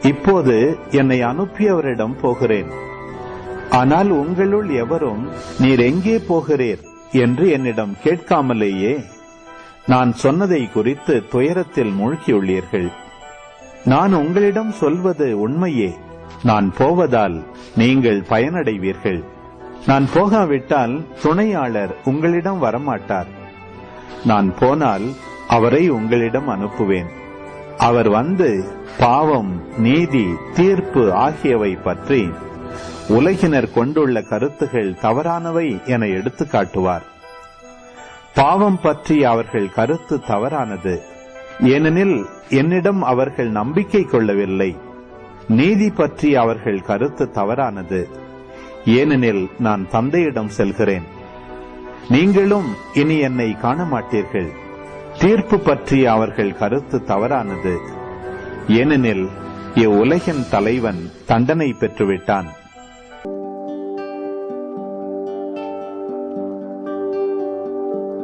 இப்போது என்னை அனுப்பியவரிடம் போகிறேன். ஆனால் உங்களுள் எவரும் நீர் எங்கே போகிறீர் என்று என்னிடம் கேட்காமலேயே நான் சொன்னதை குறித்து துயரத்தில் மூழ்கியுள்ளீர்கள். நான் உங்களிடம் சொல்வது உண்மையே. நான் போவதால் நீங்கள் பயனடைவீர்கள். நான் போகாவிட்டால் துணையாளர் உங்களிடம் வரமாட்டார். நான் போனால் அவரை உங்களிடம் அனுப்புவேன். அவர் வந்து பாவம், நீதி, தீர்ப்பு ஆகியவை பற்றி உலகினர் கொண்டுள்ள கருத்துகள் தவறானவை என எடுத்து காட்டுவார். பாவம் பற்றி அவர்கள் கருத்து தவறானது, ஏனெனில் என்னிடம் அவர்கள் நம்பிக்கை கொள்ளவில்லை. நீதி பற்றி அவர்கள் கருத்து தவறானது, ஏனெனில் நான் தந்தையிடம் செல்கிறேன். நீங்களும் இனி என்னை காண மாட்டீர்கள். தீர்ப்பு பற்றி அவர்கள் கருத்து தவறானது, ஏனெனில் இவ்வுலகின் தலைவன் தண்டனை பெற்றுவிட்டான்.